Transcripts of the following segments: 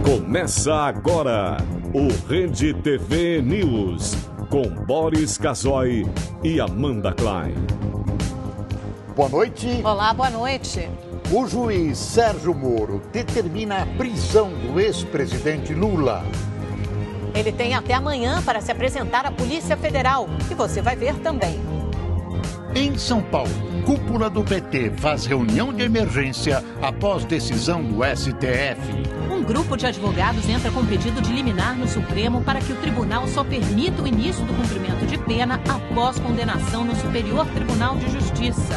Começa agora o Rede TV News, com Boris Casoy e Amanda Klein. Boa noite. Olá, boa noite. O juiz Sérgio Moro determina a prisão do ex-presidente Lula. Ele tem até amanhã para se apresentar à Polícia Federal, e você vai ver também. Em São Paulo, cúpula do PT faz reunião de emergência após decisão do STF. Um grupo de advogados entra com pedido de liminar no Supremo para que o tribunal só permita o início do cumprimento de pena após condenação no Superior Tribunal de Justiça.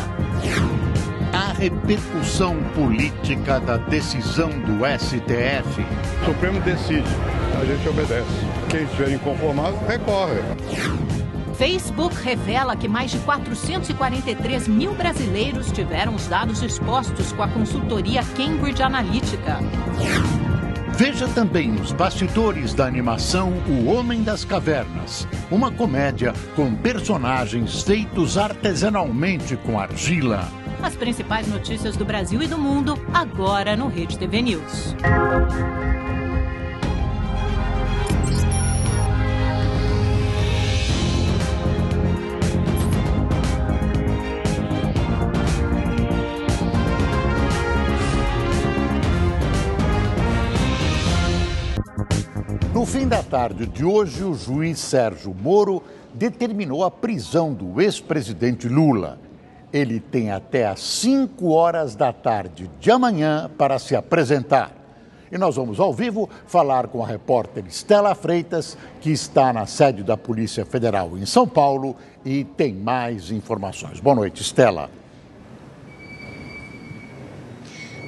A repercussão política da decisão do STF. O Supremo decide, a gente obedece. Quem estiver inconformado, recorre. Facebook revela que mais de 443 mil brasileiros tiveram os dados expostos com a consultoria Cambridge Analytica. Veja também os bastidores da animação O Homem das Cavernas, uma comédia com personagens feitos artesanalmente com argila. As principais notícias do Brasil e do mundo, agora no Rede TV News. No fim da tarde de hoje, o juiz Sérgio Moro determinou a prisão do ex-presidente Lula. Ele tem até às 5 horas da tarde de amanhã para se apresentar. E nós vamos ao vivo falar com a repórter Estela Freitas, que está na sede da Polícia Federal em São Paulo e tem mais informações. Boa noite, Estela.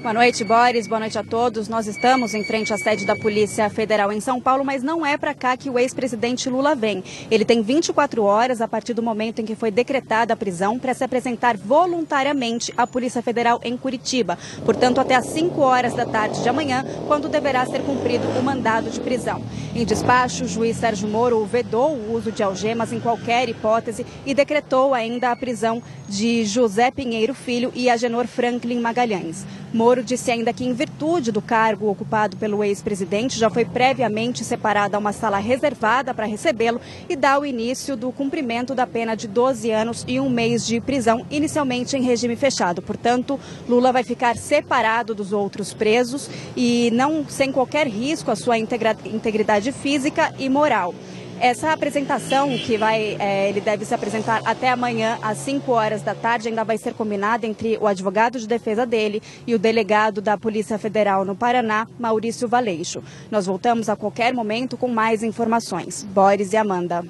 Boa noite, Boris. Boa noite a todos. Nós estamos em frente à sede da Polícia Federal em São Paulo, mas não é para cá que o ex-presidente Lula vem. Ele tem 24 horas a partir do momento em que foi decretada a prisão para se apresentar voluntariamente à Polícia Federal em Curitiba. Portanto, até às 5 horas da tarde de amanhã, quando deverá ser cumprido o mandado de prisão. Em despacho, o juiz Sérgio Moro vedou o uso de algemas em qualquer hipótese e decretou ainda a prisão de José Pinheiro Filho e Agenor Franklin Magalhães. Moro disse ainda que, em virtude do cargo ocupado pelo ex-presidente, já foi previamente separada uma sala reservada para recebê-lo e dá o início do cumprimento da pena de 12 anos e 1 mês de prisão, inicialmente em regime fechado. Portanto, Lula vai ficar separado dos outros presos e não sem qualquer risco à sua integridade física e moral. Essa apresentação, que ele deve se apresentar até amanhã às 5 horas da tarde, ainda vai ser combinada entre o advogado de defesa dele e o delegado da Polícia Federal no Paraná, Maurício Valeixo. Nós voltamos a qualquer momento com mais informações. Boris e Amanda.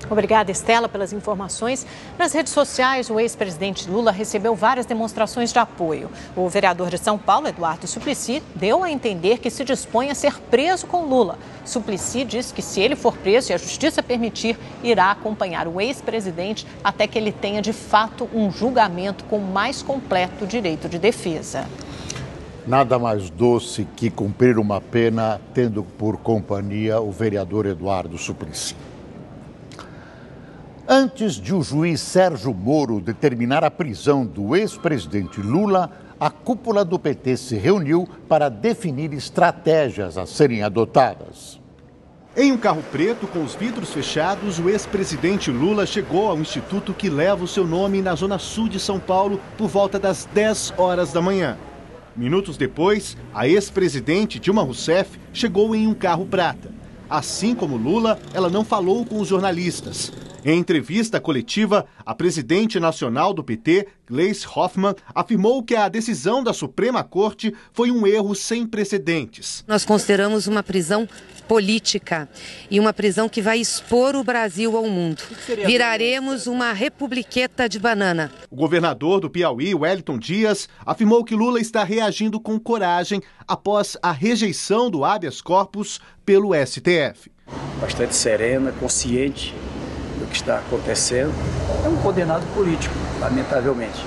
Obrigada, Estela, pelas informações. Nas redes sociais, o ex-presidente Lula recebeu várias demonstrações de apoio. O vereador de São Paulo, Eduardo Suplicy, deu a entender que se dispõe a ser preso com Lula. Suplicy diz que, se ele for preso e a justiça permitir, irá acompanhar o ex-presidente até que ele tenha, de fato, um julgamento com mais completo direito de defesa. Nada mais doce que cumprir uma pena tendo por companhia o vereador Eduardo Suplicy. Antes de o juiz Sérgio Moro determinar a prisão do ex-presidente Lula, a cúpula do PT se reuniu para definir estratégias a serem adotadas. Em um carro preto com os vidros fechados, o ex-presidente Lula chegou ao instituto que leva o seu nome na zona sul de São Paulo por volta das 10 horas da manhã. Minutos depois, a ex-presidente Dilma Rousseff chegou em um carro prata. Assim como Lula, ela não falou com os jornalistas. Em entrevista coletiva, a presidente nacional do PT, Gleisi Hoffmann, afirmou que a decisão da Suprema Corte foi um erro sem precedentes. Nós consideramos uma prisão política e uma prisão que vai expor o Brasil ao mundo. Viraremos uma republiqueta de banana. O governador do Piauí, Wellington Dias, afirmou que Lula está reagindo com coragem após a rejeição do habeas corpus pelo STF. Bastante serena, consciente do que está acontecendo. É um condenado político, lamentavelmente.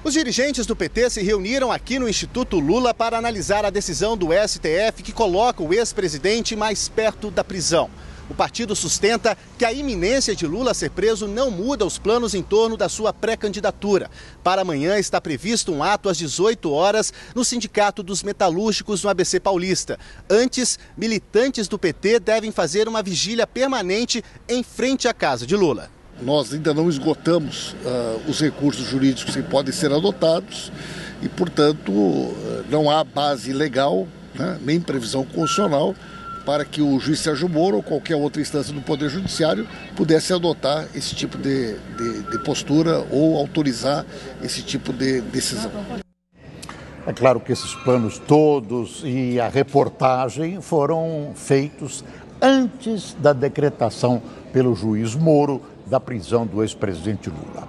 Os dirigentes do PT se reuniram aqui no Instituto Lula para analisar a decisão do STF que coloca o ex-presidente mais perto da prisão. O partido sustenta que a iminência de Lula ser preso não muda os planos em torno da sua pré-candidatura. Para amanhã está previsto um ato às 18 horas no Sindicato dos Metalúrgicos no ABC Paulista. Antes, militantes do PT devem fazer uma vigília permanente em frente à casa de Lula. Nós ainda não esgotamos os recursos jurídicos que podem ser adotados e, portanto, não há base legal, né, nem previsão constitucional para que o juiz Sérgio Moro ou qualquer outra instância do Poder Judiciário pudesse adotar esse tipo de postura ou autorizar esse tipo de decisão. É claro que esses planos todos e a reportagem foram feitos antes da decretação pelo juiz Moro da prisão do ex-presidente Lula.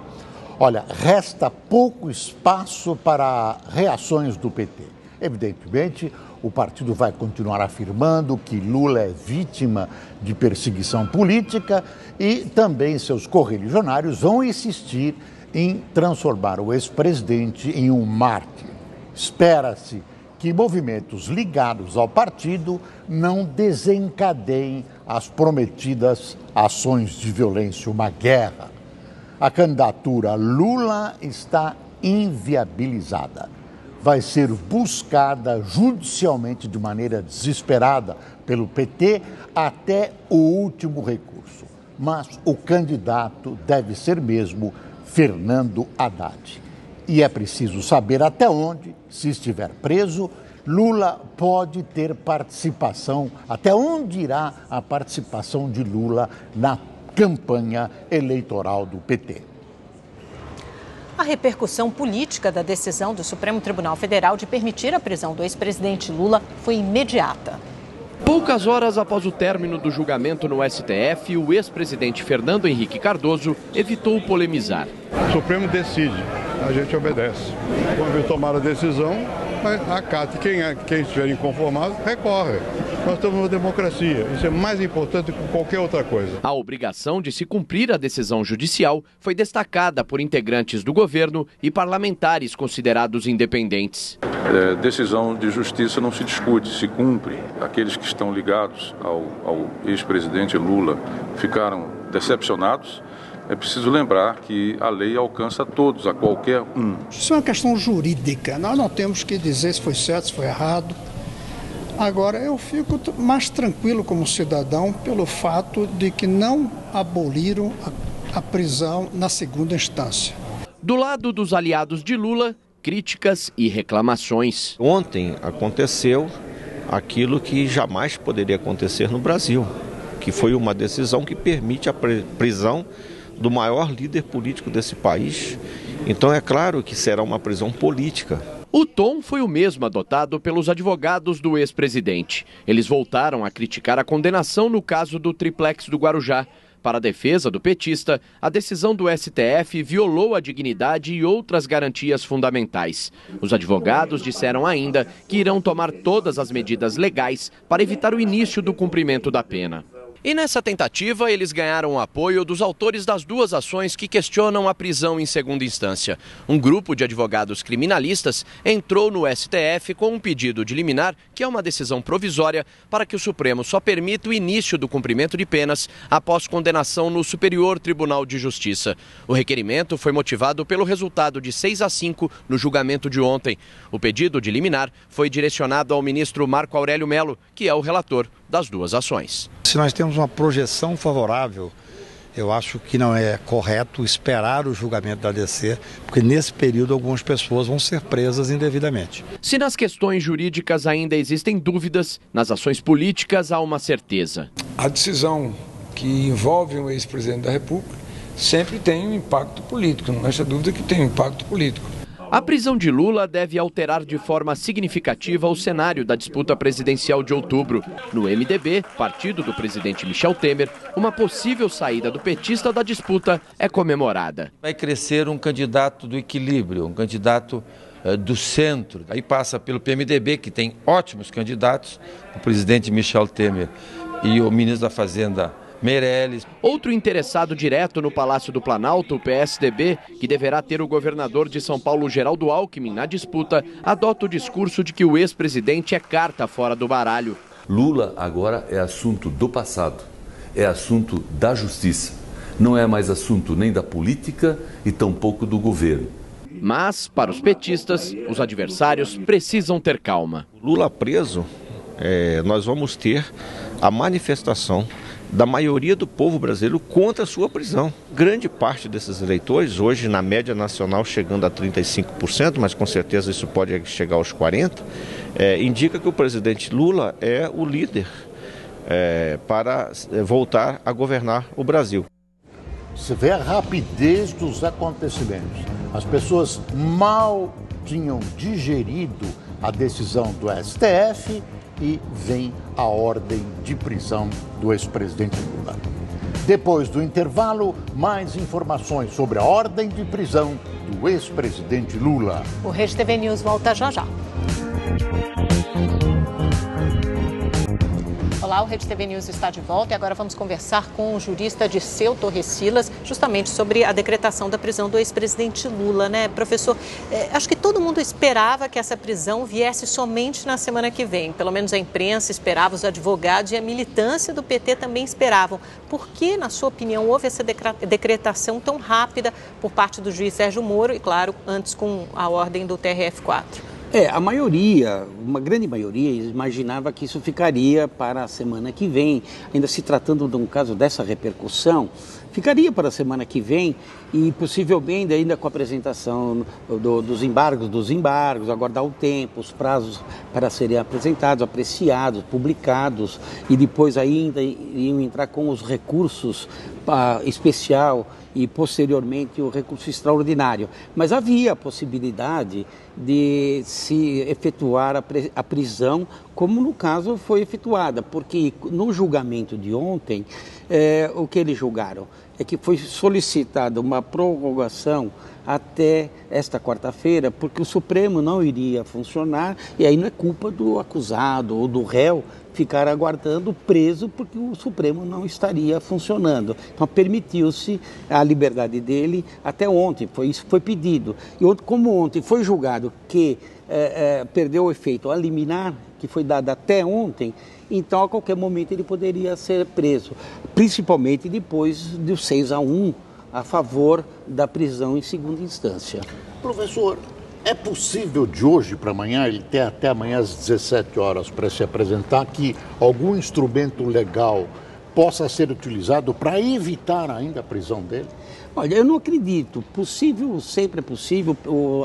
Olha, resta pouco espaço para reações do PT. Evidentemente, o partido vai continuar afirmando que Lula é vítima de perseguição política e também seus correligionários vão insistir em transformar o ex-presidente em um mártir. Espera-se que movimentos ligados ao partido não desencadeiem as prometidas ações de violência, uma guerra. A candidatura Lula está inviabilizada. Vai ser buscada judicialmente de maneira desesperada pelo PT até o último recurso. Mas o candidato deve ser mesmo Fernando Haddad. E é preciso saber até onde, se estiver preso, Lula pode ter participação, até onde irá a participação de Lula na campanha eleitoral do PT. A repercussão política da decisão do Supremo Tribunal Federal de permitir a prisão do ex-presidente Lula foi imediata. Poucas horas após o término do julgamento no STF, o ex-presidente Fernando Henrique Cardoso evitou polemizar. O Supremo decide, a gente obedece. Quando tomar a decisão, acate. Quem estiver inconformado, recorre. Nós estamos numa democracia. Isso é mais importante do que qualquer outra coisa. A obrigação de se cumprir a decisão judicial foi destacada por integrantes do governo e parlamentares considerados independentes. Decisão de justiça não se discute, se cumpre. Aqueles que estão ligados ao ex-presidente Lula ficaram decepcionados. É preciso lembrar que a lei alcança todos, a qualquer um. Isso é uma questão jurídica. Nós não temos que dizer se foi certo, se foi errado. Agora, eu fico mais tranquilo como cidadão pelo fato de que não aboliram a prisão na segunda instância. Do lado dos aliados de Lula, críticas e reclamações. Ontem aconteceu aquilo que jamais poderia acontecer no Brasil, que foi uma decisão que permite a prisão do maior líder político desse país. Então é claro que será uma prisão política. O tom foi o mesmo adotado pelos advogados do ex-presidente. Eles voltaram a criticar a condenação no caso do triplex do Guarujá. Para a defesa do petista, a decisão do STF violou a dignidade e outras garantias fundamentais. Os advogados disseram ainda que irão tomar todas as medidas legais para evitar o início do cumprimento da pena. E nessa tentativa, eles ganharam o apoio dos autores das duas ações que questionam a prisão em segunda instância. Um grupo de advogados criminalistas entrou no STF com um pedido de liminar, que é uma decisão provisória, para que o Supremo só permita o início do cumprimento de penas após condenação no Superior Tribunal de Justiça. O requerimento foi motivado pelo resultado de 6-5 no julgamento de ontem. O pedido de liminar foi direcionado ao ministro Marco Aurélio Mello, que é o relator das duas ações. Se nós temos uma projeção favorável, eu acho que não é correto esperar o julgamento da DC, porque nesse período algumas pessoas vão ser presas indevidamente. Se nas questões jurídicas ainda existem dúvidas, nas ações políticas há uma certeza. A decisão que envolve um ex-presidente da República sempre tem um impacto político, não resta dúvida que tem um impacto político. A prisão de Lula deve alterar de forma significativa o cenário da disputa presidencial de outubro. No MDB, partido do presidente Michel Temer, uma possível saída do petista da disputa é comemorada. Vai crescer um candidato do equilíbrio, um candidato do centro. Aí passa pelo PMDB, que tem ótimos candidatos, o presidente Michel Temer e o ministro da Fazenda Meirelles. Outro interessado direto no Palácio do Planalto, o PSDB, que deverá ter o governador de São Paulo, Geraldo Alckmin, na disputa, adota o discurso de que o ex-presidente é carta fora do baralho. Lula agora é assunto do passado. é assunto da justiça. Não é mais assunto nem da política e tampouco do governo. Mas, para os petistas, os adversários precisam ter calma. Lula preso, nós vamos ter a manifestação da maioria do povo brasileiro contra a sua prisão. Grande parte desses eleitores, hoje na média nacional chegando a 35%, mas com certeza isso pode chegar aos 40%, indica que o presidente Lula é o líder para voltar a governar o Brasil. Você vê a rapidez dos acontecimentos. As pessoas mal tinham digerido a decisão do STF e vem a ordem de prisão do ex-presidente Lula. Depois do intervalo, mais informações sobre a ordem de prisão do ex-presidente Lula. O Rede TV News volta já já. Olá, o Rede TV News está de volta e agora vamos conversar com o jurista Dirceu Torres-Silas justamente sobre a decretação da prisão do ex-presidente Lula, né, professor? Acho que todo mundo esperava que essa prisão viesse somente na semana que vem. Pelo menos a imprensa esperava, os advogados e a militância do PT também esperavam. Por que, na sua opinião, houve essa decretação tão rápida por parte do juiz Sérgio Moro e, claro, antes com a ordem do TRF4? A maioria, uma grande maioria, imaginava que isso ficaria para a semana que vem. Ainda se tratando de um caso dessa repercussão, ficaria para a semana que vem e possivelmente ainda com a apresentação dos embargos, aguardar o tempo, os prazos para serem apresentados, apreciados, publicados e depois ainda iam entrar com os recursos especial e posteriormente o recurso extraordinário. Mas havia a possibilidade de se efetuar a prisão, como no caso foi efetuada, porque no julgamento de ontem, o que eles julgaram é que foi solicitada uma prorrogação até esta quarta-feira, porque o Supremo não iria funcionar, e aí não é culpa do acusado ou do réu ficar aguardando preso, porque o Supremo não estaria funcionando. Então permitiu-se a liberdade dele até ontem, isso foi pedido. E como ontem foi julgado que perdeu o efeito a liminar, que foi dada até ontem, então a qualquer momento ele poderia ser preso, principalmente depois do 6-1 a favor da prisão em segunda instância. Professor, é possível de hoje para amanhã, ele tem até amanhã às 17 horas para se apresentar, que algum instrumento legal possa ser utilizado para evitar ainda a prisão dele? Olha, eu não acredito. Possível, sempre é possível.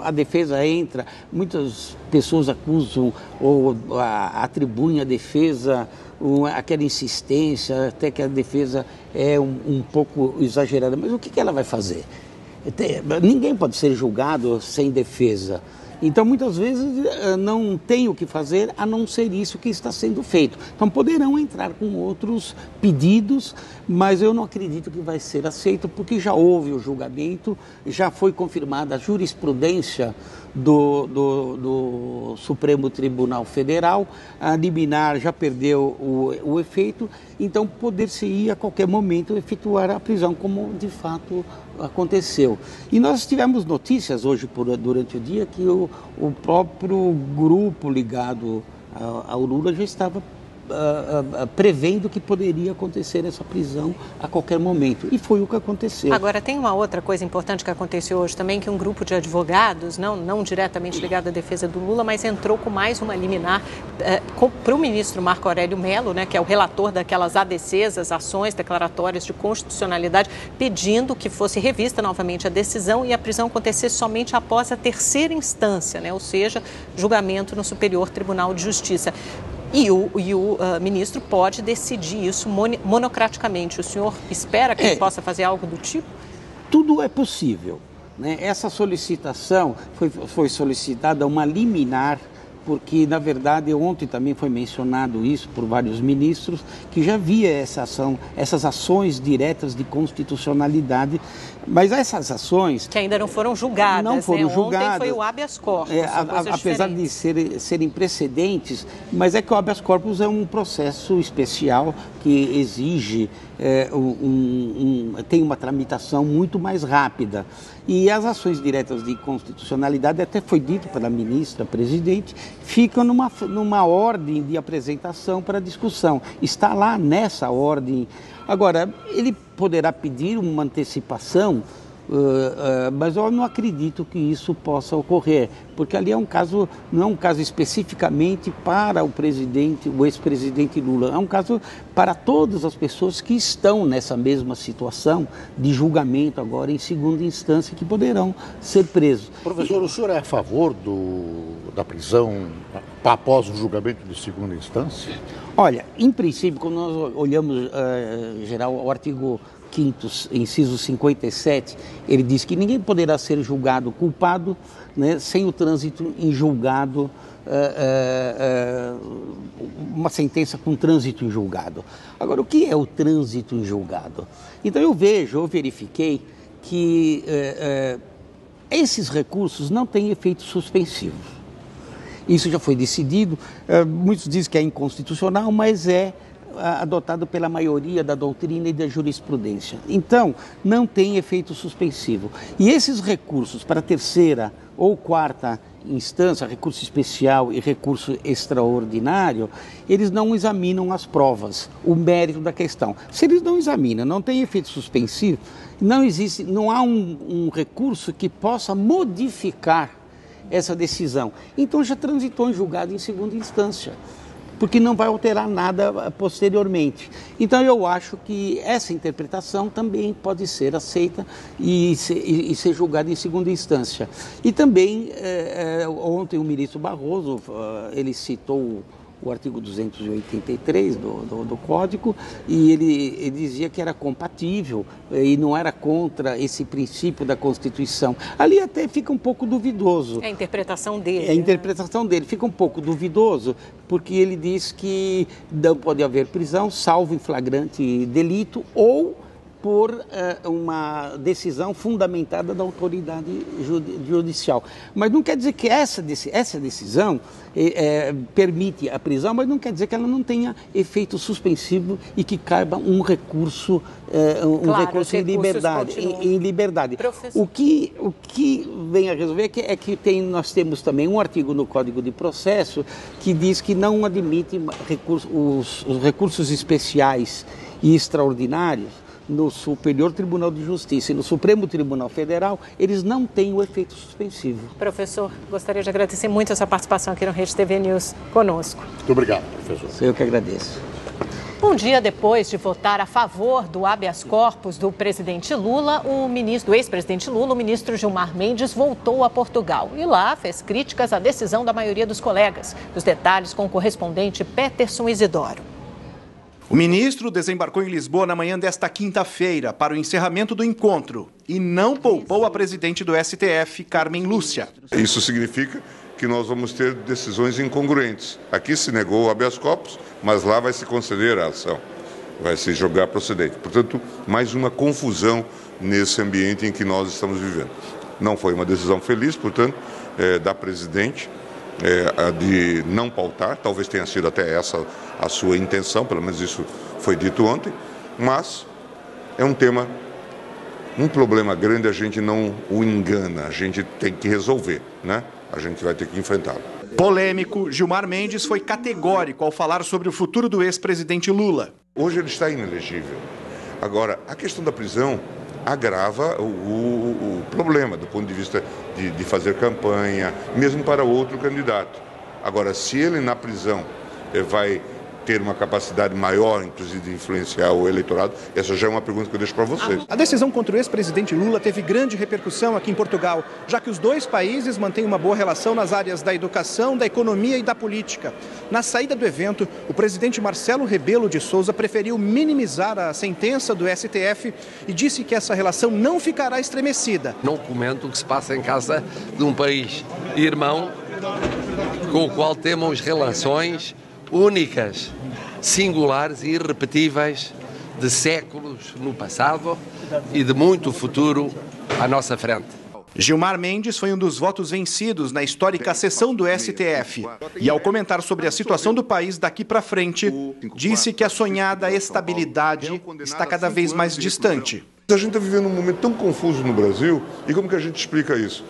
A defesa entra, muitas pessoas acusam ou atribuem à defesa aquela insistência, até que a defesa é um pouco exagerada. Mas o que ela vai fazer? Ninguém pode ser julgado sem defesa. Então, muitas vezes, não tem o que fazer a não ser isso que está sendo feito. Então, poderão entrar com outros pedidos, mas eu não acredito que vai ser aceito, porque já houve o julgamento, já foi confirmada a jurisprudência do Supremo Tribunal Federal, a liminar já perdeu o efeito, então poder-se-ia a qualquer momento efetuar a prisão, como de fato aconteceu. E nós tivemos notícias hoje durante o dia que o próprio grupo ligado ao Lula já estava prevendo que poderia acontecer essa prisão a qualquer momento. E foi o que aconteceu. Agora, tem uma outra coisa importante que aconteceu hoje também, que um grupo de advogados, não diretamente ligado à defesa do Lula, mas entrou com mais uma liminar para o ministro Marco Aurélio Mello, né, que é o relator daquelas ADCs, as ações declaratórias de constitucionalidade, pedindo que fosse revista novamente a decisão e a prisão acontecesse somente após a terceira instância, né, ou seja, julgamento no Superior Tribunal de Justiça. E o ministro pode decidir isso monocraticamente. O senhor espera que ele possa fazer algo do tipo? Tudo é possível, né? Essa solicitação foi solicitada uma liminar, porque, na verdade, ontem também foi mencionado isso por vários ministros, que já havia essas ações diretas de constitucionalidade, mas essas ações... Que ainda não foram julgadas, não foram julgadas. Ontem foi o habeas corpus, apesar de serem precedentes, mas é que o habeas corpus é um processo especial que exige, tem uma tramitação muito mais rápida. E as ações diretas de inconstitucionalidade, até foi dito pela ministra presidente, ficam numa ordem de apresentação para discussão. Está lá nessa ordem. Agora, ele poderá pedir uma antecipação, mas eu não acredito que isso possa ocorrer, porque ali é um caso, não é um caso especificamente para o ex-presidente Lula, é um caso para todas as pessoas que estão nessa mesma situação de julgamento agora em segunda instância, que poderão ser presos. Professor, o senhor é a favor da prisão após o julgamento de segunda instância? Olha, em princípio, quando nós olhamos, geral, o artigo 5º, inciso 57, ele diz que ninguém poderá ser julgado culpado, né, sem o trânsito em julgado, uma sentença com trânsito em julgado. Agora, o que é o trânsito em julgado? Então eu verifiquei que esses recursos não têm efeito suspensivo. Isso já foi decidido, muitos dizem que é inconstitucional, mas é adotado pela maioria da doutrina e da jurisprudência. Então, não tem efeito suspensivo. E esses recursos para terceira ou quarta instância, recurso especial e recurso extraordinário, eles não examinam as provas, o mérito da questão. Se eles não examinam, não tem efeito suspensivo, não há um recurso que possa modificar essa decisão. Então já transitou em julgado em segunda instância, porque não vai alterar nada posteriormente. Então eu acho que essa interpretação também pode ser aceita e ser julgada em segunda instância. E também, ontem o ministro Barroso, ele citou o artigo 283 do Código, e ele dizia que era compatível e não era contra esse princípio da Constituição. Ali até fica um pouco duvidoso. É a interpretação dele. É a interpretação dele. Fica um pouco duvidoso, porque ele diz que não pode haver prisão, salvo em flagrante delito ou por uma decisão fundamentada da autoridade judicial. Mas não quer dizer que essa decisão permite a prisão, mas não quer dizer que ela não tenha efeito suspensivo e que caiba um recurso, recurso em liberdade. O que vem a resolver é que nós temos também um artigo no Código de Processo que diz que não admite os recursos especiais e extraordinários no Superior Tribunal de Justiça e no Supremo Tribunal Federal, eles não têm o efeito suspensivo. Professor, gostaria de agradecer muito a sua participação aqui no Rede TV News conosco. Muito obrigado, professor. Eu que agradeço. Um dia depois de votar a favor do habeas corpus do presidente Lula, do ex-presidente Lula, o ministro Gilmar Mendes voltou a Portugal e lá fez críticas à decisão da maioria dos colegas. Os detalhes com o correspondente Peterson Isidoro. O ministro desembarcou em Lisboa na manhã desta quinta-feira para o encerramento do encontro e não poupou a presidente do STF, Carmen Lúcia. Isso significa que nós vamos ter decisões incongruentes. Aqui se negou o habeas corpus, mas lá vai se conceder a ação, vai se julgar procedente. Portanto, mais uma confusão nesse ambiente em que nós estamos vivendo. Não foi uma decisão feliz, portanto, da presidente, de não pautar, talvez tenha sido até essa a sua intenção, pelo menos isso foi dito ontem, mas é um problema grande, a gente não o engana, a gente tem que resolver, né? A gente vai ter que enfrentá-lo. Polêmico, Gilmar Mendes foi categórico ao falar sobre o futuro do ex-presidente Lula. Hoje ele está inelegível. Agora, a questão da prisão agrava o problema do ponto de vista de fazer campanha, mesmo para outro candidato. Agora, se ele na prisão vai ter uma capacidade maior, inclusive, de influenciar o eleitorado, essa já é uma pergunta que eu deixo para vocês. A decisão contra o ex-presidente Lula teve grande repercussão aqui em Portugal, já que os dois países mantêm uma boa relação nas áreas da educação, da economia e da política. Na saída do evento, o presidente Marcelo Rebelo de Sousa preferiu minimizar a sentença do STF e disse que essa relação não ficará estremecida. Não comento o que se passa em casa de um país irmão com o qual temos relações únicas, singulares e irrepetíveis de séculos no passado e de muito futuro à nossa frente. Gilmar Mendes foi um dos votos vencidos na histórica sessão do STF. E ao comentar sobre a situação do país daqui para frente, disse que a sonhada estabilidade está cada vez mais distante. A gente está vivendo um momento tão confuso no Brasil, e como que a gente explica isso?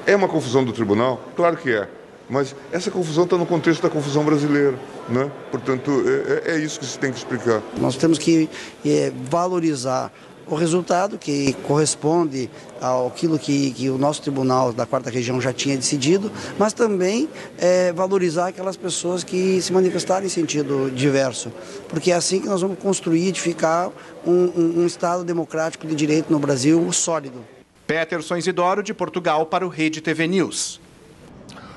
É uma confusão do tribunal? Claro que é. Mas essa confusão está no contexto da confusão brasileira, né? Portanto, é isso que se tem que explicar. Nós temos que valorizar o resultado que corresponde àquilo que o nosso tribunal da 4ª Região já tinha decidido, mas também valorizar aquelas pessoas que se manifestaram em sentido diverso, porque é assim que nós vamos construir e edificar um Estado democrático de direito no Brasil sólido. Peterson Isidoro, de Portugal, para o Rede TV News.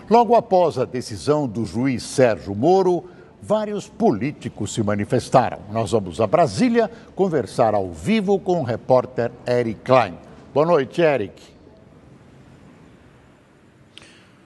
Logo após a decisão do juiz Sérgio Moro, vários políticos se manifestaram. Nós vamos a Brasília conversar ao vivo com o repórter Eric Klein. Boa noite, Eric.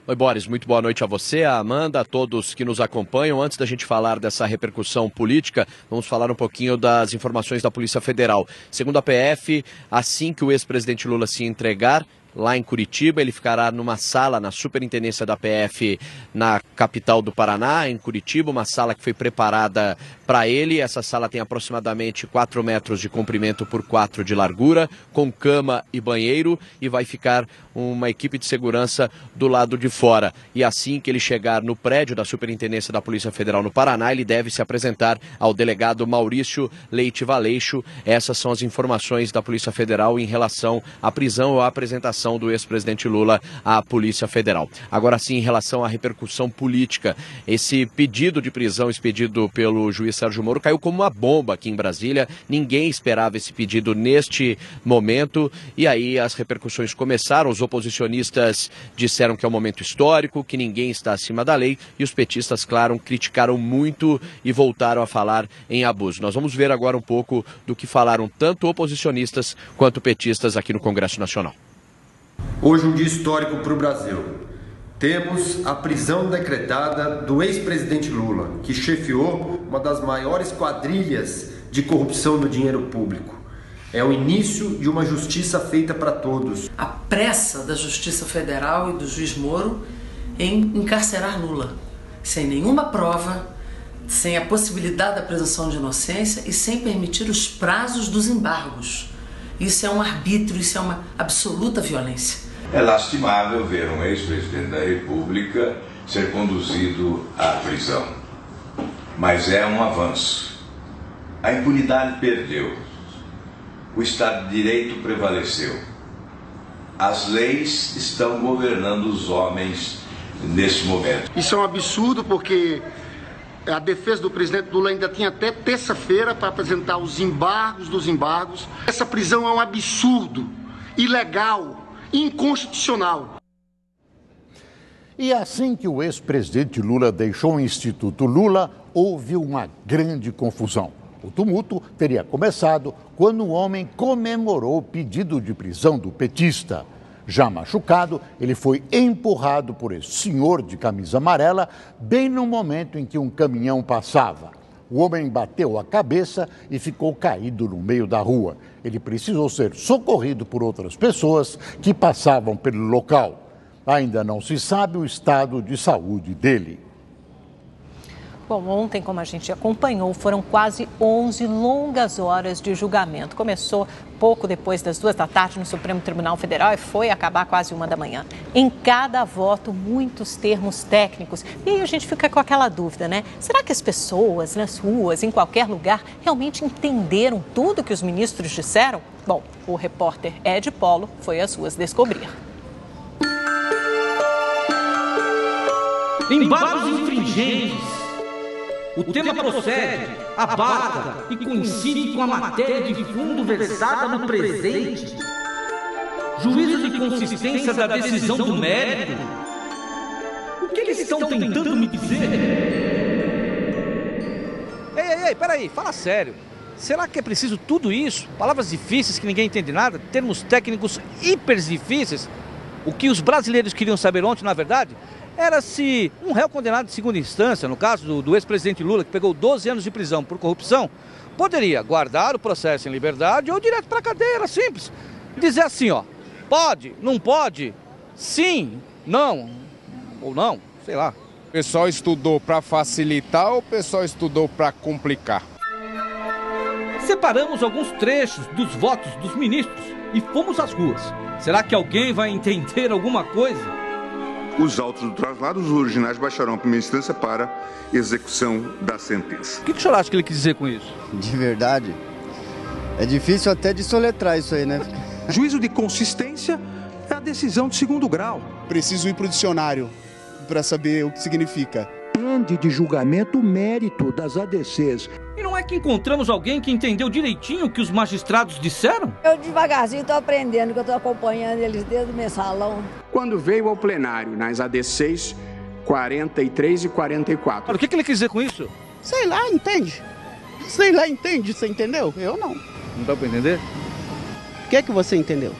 Oi, Boris, muito boa noite a você, a Amanda, a todos que nos acompanham. Antes da gente falar dessa repercussão política, vamos falar um pouquinho das informações da Polícia Federal. Segundo a PF, assim que o ex-presidente Lula se entregar, lá em Curitiba, ele ficará numa sala na Superintendência da PF na capital do Paraná, em Curitiba, uma sala que foi preparada para ele. Essa sala tem aproximadamente 4 metros de comprimento por 4 de largura, com cama e banheiro, e vai ficar uma equipe de segurança do lado de fora. E assim que ele chegar no prédio da Superintendência da Polícia Federal no Paraná, ele deve se apresentar ao delegado Maurício Leite Valeixo. Essas são as informações da Polícia Federal em relação à prisão ou à apresentação do ex-presidente Lula à Polícia Federal. Agora sim, em relação à repercussão política, esse pedido de prisão expedido pelo juiz Sérgio Moro caiu como uma bomba aqui em Brasília. Ninguém esperava esse pedido neste momento e aí as repercussões começaram. Os oposicionistas disseram que é um momento histórico, que ninguém está acima da lei, e os petistas, claro, criticaram muito e voltaram a falar em abuso. Nós vamos ver agora um pouco do que falaram tanto oposicionistas quanto petistas aqui no Congresso Nacional. Hoje um dia histórico para o Brasil. Temos a prisão decretada do ex-presidente Lula, que chefiou uma das maiores quadrilhas de corrupção do dinheiro público. É o início de uma justiça feita para todos. A pressa da Justiça Federal e do juiz Moro em encarcerar Lula, sem nenhuma prova, sem a possibilidade da presunção de inocência e sem permitir os prazos dos embargos. Isso é um arbítrio, isso é uma absoluta violência. É lastimável ver um ex-presidente da República ser conduzido à prisão. Mas é um avanço. A impunidade perdeu. O Estado de Direito prevaleceu. As leis estão governando os homens nesse momento. Isso é um absurdo porque a defesa do presidente Lula ainda tinha até terça-feira para apresentar os embargos dos embargos. Essa prisão é um absurdo, ilegal, inconstitucional. E assim que o ex-presidente Lula deixou o Instituto Lula, houve uma grande confusão. O tumulto teria começado quando o homem comemorou o pedido de prisão do petista. Já machucado, ele foi empurrado por esse senhor de camisa amarela bem no momento em que um caminhão passava. O homem bateu a cabeça e ficou caído no meio da rua. Ele precisou ser socorrido por outras pessoas que passavam pelo local. Ainda não se sabe o estado de saúde dele. Bom, ontem, como a gente acompanhou, foram quase 11 longas horas de julgamento. Começou pouco depois das 2 da tarde no Supremo Tribunal Federal e foi acabar quase 1 da manhã. Em cada voto, muitos termos técnicos. E aí a gente fica com aquela dúvida, né? Será que as pessoas nas ruas, em qualquer lugar, realmente entenderam tudo que os ministros disseram? Bom, o repórter Ed Polo foi às ruas descobrir. Embargos infringentes. O tema procede, abarca e coincide com a matéria de fundo versada no presente. Juízo de consistência da decisão do mérito. O que eles estão tentando me dizer? Ei, peraí, fala sério. Será que é preciso tudo isso? Palavras difíceis que ninguém entende nada, termos técnicos hiper difíceis? O que os brasileiros queriam saber ontem, na verdade, era se um réu condenado de segunda instância, no caso do ex-presidente Lula, que pegou 12 anos de prisão por corrupção, poderia guardar o processo em liberdade ou direto para a cadeia, era simples. Dizer assim, ó, pode, não pode, sim, não, ou não, sei lá. O pessoal estudou para facilitar ou o pessoal estudou para complicar? Separamos alguns trechos dos votos dos ministros e fomos às ruas. Será que alguém vai entender alguma coisa? Os autos do traslado, os originais baixarão a primeira instância para execução da sentença. O que o senhor acha que ele quis dizer com isso? De verdade, é difícil até de soletrar isso aí, né? Juízo de consistência é a decisão de segundo grau. Preciso ir para o dicionário para saber o que significa. Depende de julgamento o mérito das ADCs. E não é que encontramos alguém que entendeu direitinho o que os magistrados disseram? Eu devagarzinho estou aprendendo, que eu estou acompanhando eles desde o mensalão. Quando veio ao plenário, nas ADCs 43 e 44. O que ele quis dizer com isso? Sei lá, entende? Sei lá, entende, você entendeu? Eu não. Não dá para entender? O que é que você entendeu?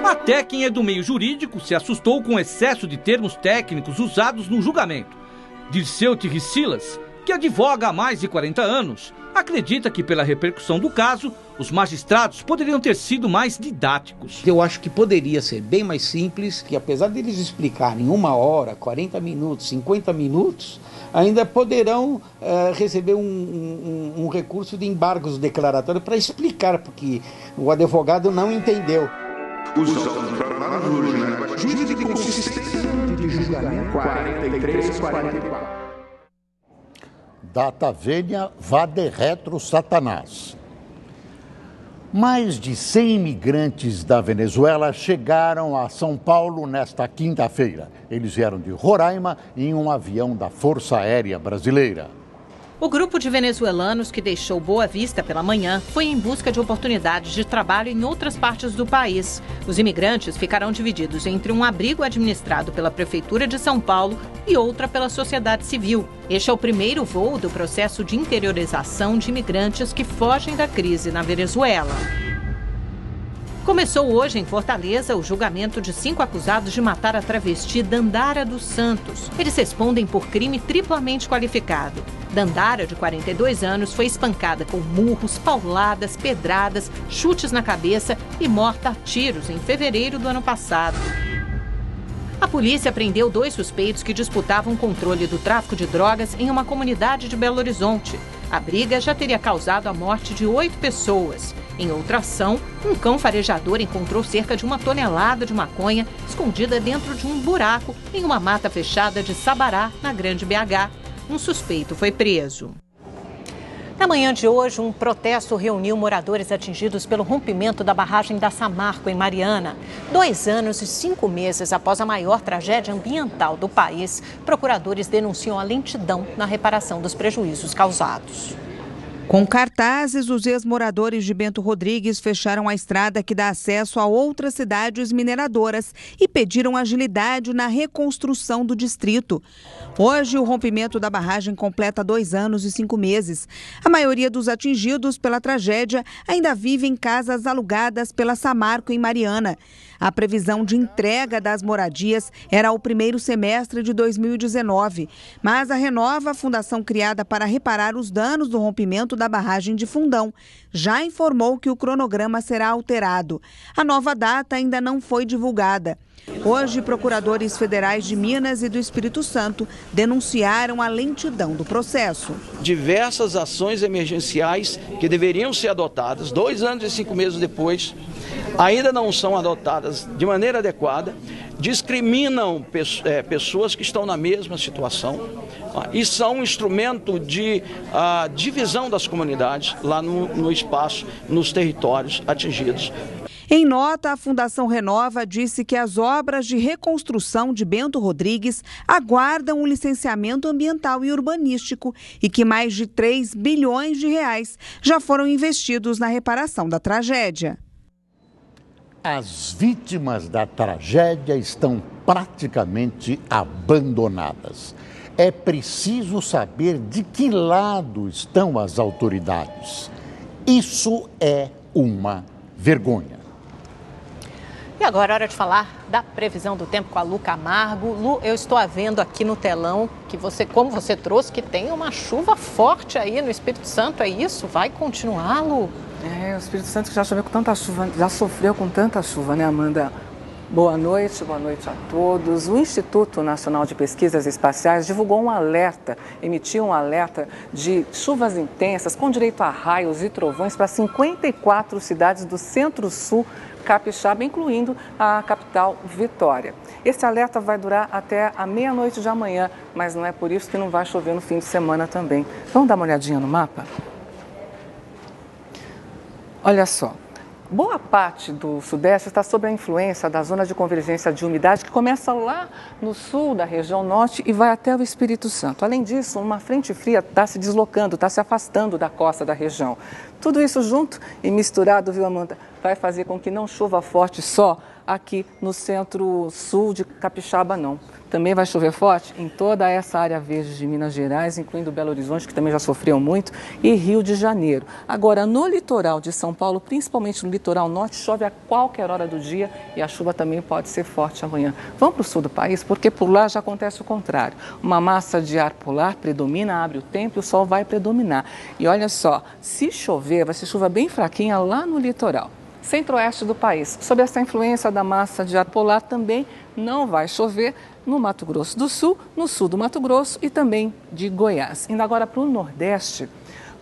Até quem é do meio jurídico se assustou com o excesso de termos técnicos usados no julgamento. Dirceu Tirricilas, que advoga há mais de 40 anos, acredita que pela repercussão do caso, os magistrados poderiam ter sido mais didáticos. Eu acho que poderia ser bem mais simples, que apesar deles explicarem 1 hora, 40 minutos, 50 minutos, ainda poderão receber um recurso de embargos declaratórios para explicar, porque o advogado não entendeu. Os autos do traslado, os originais, juízo de consistência de julgamento 43 e 44. Data vênia, vade retro Satanás. Mais de 100 imigrantes da Venezuela chegaram a São Paulo nesta quinta-feira. Eles vieram de Roraima em um avião da Força Aérea Brasileira. O grupo de venezuelanos que deixou Boa Vista pela manhã foi em busca de oportunidades de trabalho em outras partes do país. Os imigrantes ficarão divididos entre um abrigo administrado pela Prefeitura de São Paulo e outra pela sociedade civil. Este é o primeiro voo do processo de interiorização de imigrantes que fogem da crise na Venezuela. Começou hoje em Fortaleza o julgamento de 5 acusados de matar a travesti Dandara dos Santos. Eles respondem por crime triplamente qualificado. Dandara, de 42 anos, foi espancada com murros, pauladas, pedradas, chutes na cabeça e morta a tiros em fevereiro do ano passado. A polícia prendeu 2 suspeitos que disputavam o controle do tráfico de drogas em uma comunidade de Belo Horizonte. A briga já teria causado a morte de 8 pessoas. Em outra ação, um cão farejador encontrou cerca de 1 tonelada de maconha escondida dentro de um buraco em uma mata fechada de Sabará, na Grande BH. Um suspeito foi preso. Na manhã de hoje, um protesto reuniu moradores atingidos pelo rompimento da barragem da Samarco, em Mariana. 2 anos e 5 meses após a maior tragédia ambiental do país, procuradores denunciam a lentidão na reparação dos prejuízos causados. Com cartazes, os ex-moradores de Bento Rodrigues fecharam a estrada que dá acesso a outras cidades mineradoras e pediram agilidade na reconstrução do distrito. Hoje, o rompimento da barragem completa 2 anos e 5 meses. A maioria dos atingidos pela tragédia ainda vive em casas alugadas pela Samarco, em Mariana. A previsão de entrega das moradias era o primeiro semestre de 2019, mas a Renova, a fundação criada para reparar os danos do rompimento da barragem de Fundão, já informou que o cronograma será alterado. A nova data ainda não foi divulgada. Hoje, procuradores federais de Minas e do Espírito Santo denunciaram a lentidão do processo. Diversas ações emergenciais que deveriam ser adotadas 2 anos e 5 meses depois, ainda não são adotadas de maneira adequada, discriminam pessoas que estão na mesma situação e são um instrumento de divisão das comunidades lá no espaço, nos territórios atingidos. Em nota, a Fundação Renova disse que as obras de reconstrução de Bento Rodrigues aguardam o licenciamento ambiental e urbanístico e que mais de 3 bilhões de reais já foram investidos na reparação da tragédia. As vítimas da tragédia estão praticamente abandonadas. É preciso saber de que lado estão as autoridades. Isso é uma vergonha. E agora é hora de falar da previsão do tempo com a Lu Camargo. Lu, eu estou vendo aqui no telão que como você trouxe, que tem uma chuva forte aí no Espírito Santo, é isso? Vai continuar, Lu? O Espírito Santo já choveu com tanta chuva, já sofreu com tanta chuva, né, Amanda? Boa noite a todos. O Instituto Nacional de Pesquisas Espaciais divulgou um alerta, emitiu um alerta de chuvas intensas com direito a raios e trovões para 54 cidades do centro-sul capixaba, incluindo a capital Vitória. Esse alerta vai durar até a meia-noite de amanhã, mas não é por isso que não vai chover no fim de semana também. Vamos dar uma olhadinha no mapa? Olha só. Boa parte do Sudeste está sob a influência da zona de convergência de umidade que começa lá no sul da região norte e vai até o Espírito Santo. Além disso, uma frente fria está se deslocando, está se afastando da costa da região. Tudo isso junto e misturado, viu, Amanda, vai fazer com que não chova forte só aqui no centro-sul de Capixaba, não. Também vai chover forte em toda essa área verde de Minas Gerais, incluindo Belo Horizonte, que também já sofreu muito, e Rio de Janeiro. Agora, no litoral de São Paulo, principalmente no litoral norte, chove a qualquer hora do dia e a chuva também pode ser forte amanhã. Vamos para o sul do país, porque por lá já acontece o contrário. Uma massa de ar polar predomina, abre o tempo e o sol vai predominar. E olha só, se chover, vai ser chuva bem fraquinha lá no litoral. Centro-oeste do país. Sob essa influência da massa de ar polar também não vai chover no Mato Grosso do Sul, no sul do Mato Grosso e também de Goiás. Indo agora para o Nordeste,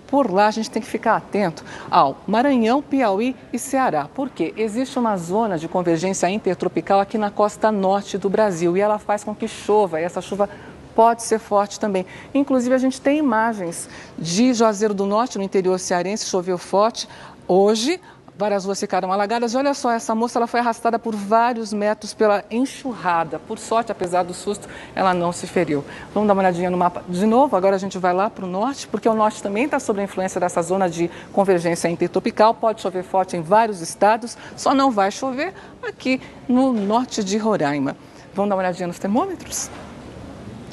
por lá a gente tem que ficar atento ao Maranhão, Piauí e Ceará, porque existe uma zona de convergência intertropical aqui na costa norte do Brasil e ela faz com que chova, e essa chuva pode ser forte também. Inclusive a gente tem imagens de Juazeiro do Norte, no interior cearense, choveu forte hoje. Várias ruas ficaram alagadas e olha só, essa moça ela foi arrastada por vários metros pela enxurrada. Por sorte, apesar do susto, ela não se feriu. Vamos dar uma olhadinha no mapa de novo, agora a gente vai lá para o norte, porque o norte também está sob a influência dessa zona de convergência intertropical. Pode chover forte em vários estados, só não vai chover aqui no norte de Roraima. Vamos dar uma olhadinha nos termômetros?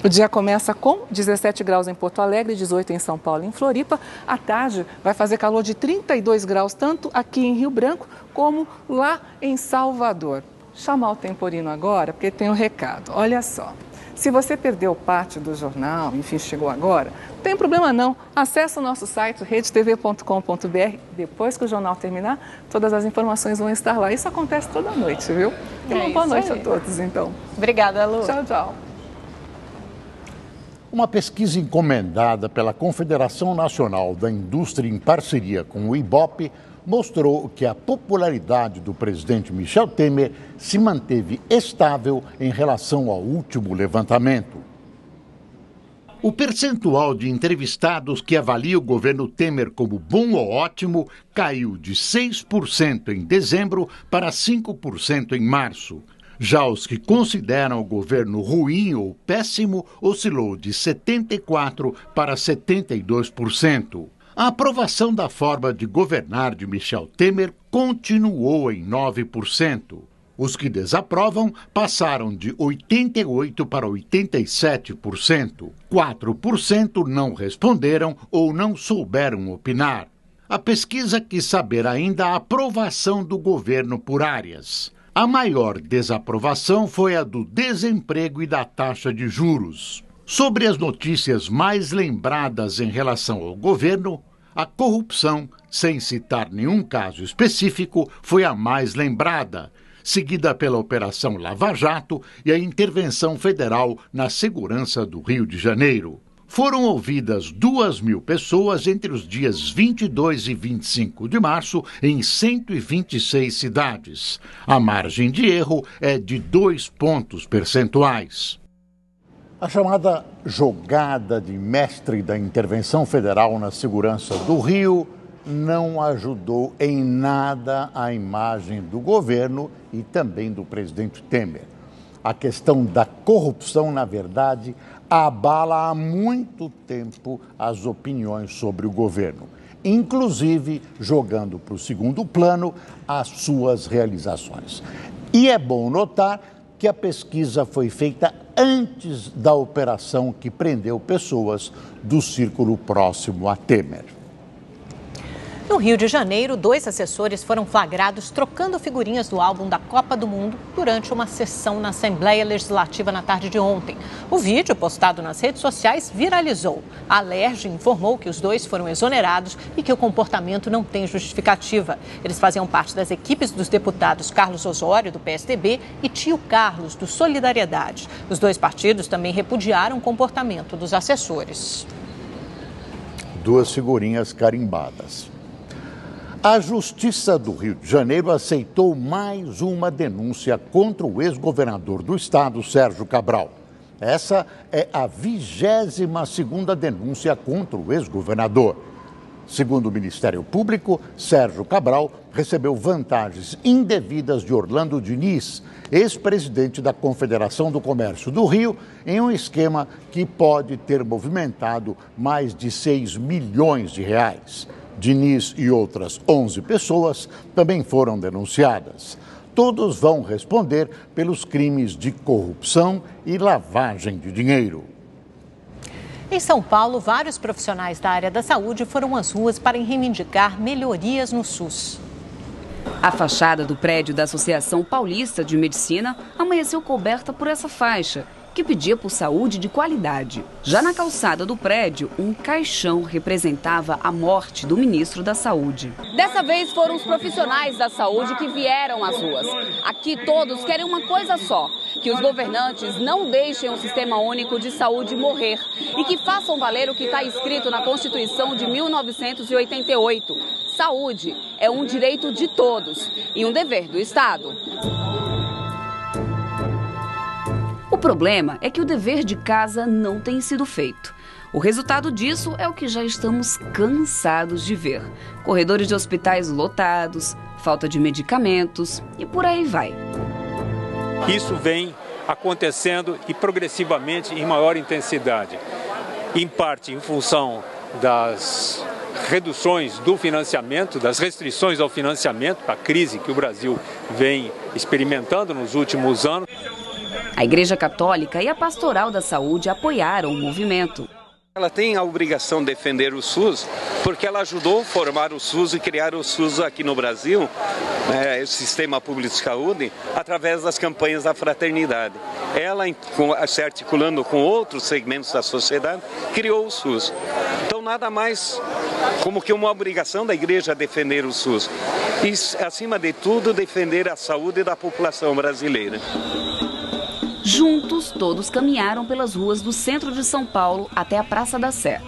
O dia começa com 17 graus em Porto Alegre, 18 em São Paulo e em Floripa. À tarde vai fazer calor de 32 graus, tanto aqui em Rio Branco como lá em Salvador. Chamar o Temporino agora, porque tem um recado. Olha só, se você perdeu parte do jornal, enfim, chegou agora, não tem problema não. Acesse o nosso site, redetv.com.br. Depois que o jornal terminar, todas as informações vão estar lá. Isso acontece toda noite, viu? Uma boa noite a todos, então. Obrigada, Lu. Tchau, tchau. Uma pesquisa encomendada pela Confederação Nacional da Indústria em parceria com o IBOP mostrou que a popularidade do presidente Michel Temer se manteve estável em relação ao último levantamento. O percentual de entrevistados que avalia o governo Temer como bom ou ótimo caiu de 6% em dezembro para 5% em março. Já os que consideram o governo ruim ou péssimo oscilou de 74% para 72%. A aprovação da forma de governar de Michel Temer continuou em 9%. Os que desaprovam passaram de 88% para 87%. 4% não responderam ou não souberam opinar. A pesquisa quis saber ainda a aprovação do governo por áreas. A maior desaprovação foi a do desemprego e da taxa de juros. Sobre as notícias mais lembradas em relação ao governo, a corrupção, sem citar nenhum caso específico, foi a mais lembrada, seguida pela Operação Lava Jato e a intervenção federal na segurança do Rio de Janeiro. Foram ouvidas 2.000 pessoas entre os dias 22 e 25 de março em 126 cidades. A margem de erro é de 2 pontos percentuais. A chamada jogada de mestre da intervenção federal na segurança do Rio não ajudou em nada a imagem do governo e também do presidente Temer. A questão da corrupção, na verdade, abala há muito tempo as opiniões sobre o governo, inclusive jogando para o segundo plano as suas realizações. E é bom notar que a pesquisa foi feita antes da operação que prendeu pessoas do círculo próximo a Temer. No Rio de Janeiro, 2 assessores foram flagrados trocando figurinhas do álbum da Copa do Mundo durante uma sessão na Assembleia Legislativa na tarde de ontem. O vídeo, postado nas redes sociais, viralizou. A Alerj informou que os dois foram exonerados e que o comportamento não tem justificativa. Eles faziam parte das equipes dos deputados Carlos Osório, do PSDB, e Tio Carlos, do Solidariedade. Os dois partidos também repudiaram o comportamento dos assessores. 2 figurinhas carimbadas. A Justiça do Rio de Janeiro aceitou mais uma denúncia contra o ex-governador do estado, Sérgio Cabral. Essa é a 22ª denúncia contra o ex-governador. Segundo o Ministério Público, Sérgio Cabral recebeu vantagens indevidas de Orlando Diniz, ex-presidente da Confederação do Comércio do Rio, em um esquema que pode ter movimentado mais de 6 milhões de reais. Diniz e outras 11 pessoas também foram denunciadas. Todos vão responder pelos crimes de corrupção e lavagem de dinheiro. Em São Paulo, vários profissionais da área da saúde foram às ruas para reivindicar melhorias no SUS. A fachada do prédio da Associação Paulista de Medicina amanheceu coberta por essa faixa, que pedia por saúde de qualidade. Já na calçada do prédio, um caixão representava a morte do ministro da Saúde. Dessa vez foram os profissionais da saúde que vieram às ruas. Aqui todos querem uma coisa só, que os governantes não deixem o Sistema Único de Saúde morrer e que façam valer o que está escrito na Constituição de 1988. Saúde é um direito de todos e um dever do Estado. O problema é que o dever de casa não tem sido feito. O resultado disso é o que já estamos cansados de ver. Corredores de hospitais lotados, falta de medicamentos e por aí vai. Isso vem acontecendo e progressivamente em maior intensidade. Em parte em função das reduções do financiamento, das restrições ao financiamento, a crise que o Brasil vem experimentando nos últimos anos. A Igreja Católica e a Pastoral da Saúde apoiaram o movimento. Ela tem a obrigação de defender o SUS porque ela ajudou a formar o SUS e criar o SUS aqui no Brasil, o Sistema Público de Saúde, através das campanhas da fraternidade. Ela, se articulando com outros segmentos da sociedade, criou o SUS. Então, nada mais como que uma obrigação da Igreja defender o SUS. E, acima de tudo, defender a saúde da população brasileira. Juntos, todos caminharam pelas ruas do centro de São Paulo até a Praça da Sé.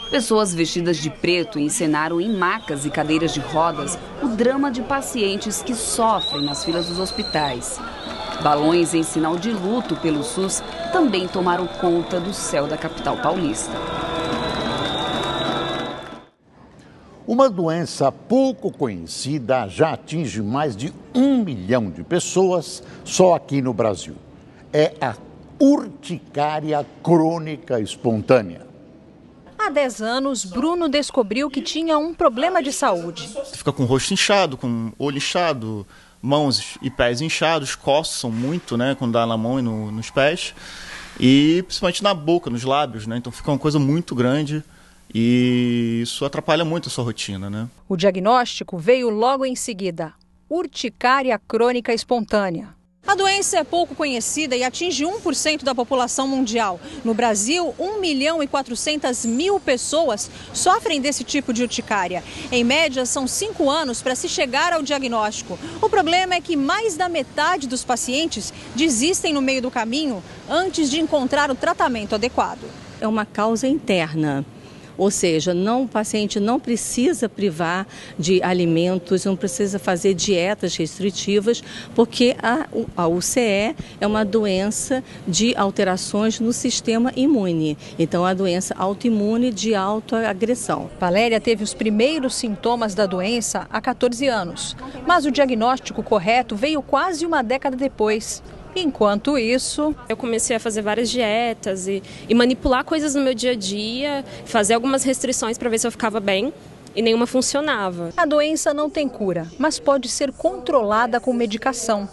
Pessoas vestidas de preto encenaram em macas e cadeiras de rodas o drama de pacientes que sofrem nas filas dos hospitais. Balões em sinal de luto pelo SUS também tomaram conta do céu da capital paulista. Uma doença pouco conhecida já atinge mais de 1 milhão de pessoas só aqui no Brasil. É a urticária crônica espontânea. Há 10 anos, Bruno descobriu que tinha um problema de saúde. Você fica com o rosto inchado, com o olho inchado, mãos e pés inchados, coçam muito, né, quando dá na mão e nos pés, e principalmente na boca, nos lábios, né, então fica uma coisa muito grande e isso atrapalha muito a sua rotina, né. O diagnóstico veio logo em seguida, urticária crônica espontânea. A doença é pouco conhecida e atinge 1% da população mundial. No Brasil, 1.400.000 pessoas sofrem desse tipo de urticária. Em média, são 5 anos para se chegar ao diagnóstico. O problema é que mais da metade dos pacientes desistem no meio do caminho antes de encontrar o tratamento adequado. É uma causa interna. Ou seja, o paciente não precisa privar de alimentos, não precisa fazer dietas restritivas, porque a UCE é uma doença de alterações no sistema imune. Então, é a doença autoimune de autoagressão. Valéria teve os primeiros sintomas da doença há 14 anos, mas o diagnóstico correto veio quase uma década depois. Enquanto isso, eu comecei a fazer várias dietas e manipular coisas no meu dia a dia, fazer algumas restrições para ver se eu ficava bem e nenhuma funcionava. A doença não tem cura, mas pode ser controlada com medicação.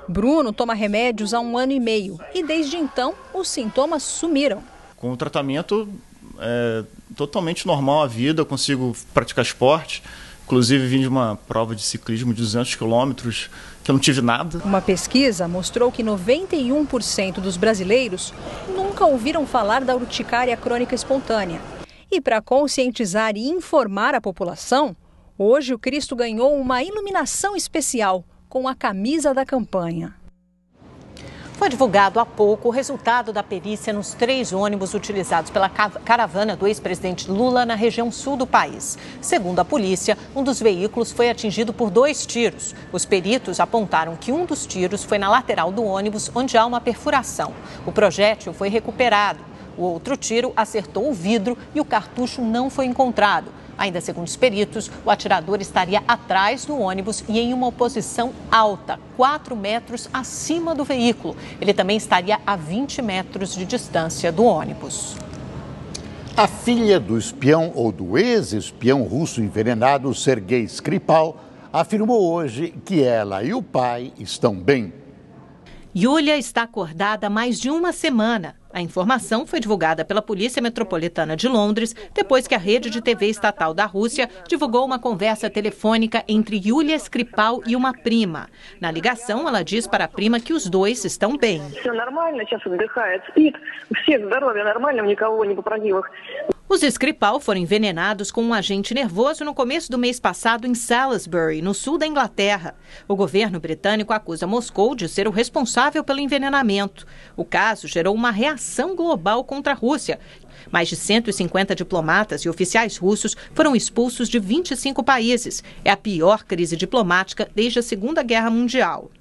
Bruno toma remédios há 1 ano e meio e desde então os sintomas sumiram. Com o tratamento é totalmente normal a vida, eu consigo praticar esporte. Inclusive, vim de uma prova de ciclismo de 200 quilômetros, que eu não tive nada. Uma pesquisa mostrou que 91% dos brasileiros nunca nunca ouviram falar da urticária crônica espontânea. E para conscientizar e informar a população, hoje o Cristo ganhou uma iluminação especial com a camisa da campanha. Foi divulgado há pouco o resultado da perícia nos 3 ônibus utilizados pela caravana do ex-presidente Lula na região sul do país. Segundo a polícia, um dos veículos foi atingido por 2 tiros. Os peritos apontaram que um dos tiros foi na lateral do ônibus, onde há uma perfuração. O projétil foi recuperado. O outro tiro acertou o vidro e o cartucho não foi encontrado. Ainda segundo os peritos, o atirador estaria atrás do ônibus e em uma posição alta, 4 metros acima do veículo. Ele também estaria a 20 metros de distância do ônibus. A filha do espião ou do ex-espião russo envenenado Sergei Skripal afirmou hoje que ela e o pai estão bem. Yulia está acordada há mais de uma semana. A informação foi divulgada pela Polícia Metropolitana de Londres depois que a rede de TV estatal da Rússia divulgou uma conversa telefônica entre Yulia Skripal e uma prima. Na ligação, ela diz para a prima que os dois estão bem. Os Skripal foram envenenados com um agente nervoso no começo do mês passado em Salisbury, no sul da Inglaterra. O governo britânico acusa Moscou de ser o responsável pelo envenenamento. O caso gerou uma reação global contra a Rússia. Mais de 150 diplomatas e oficiais russos foram expulsos de 25 países. É a pior crise diplomática desde a Segunda Guerra Mundial.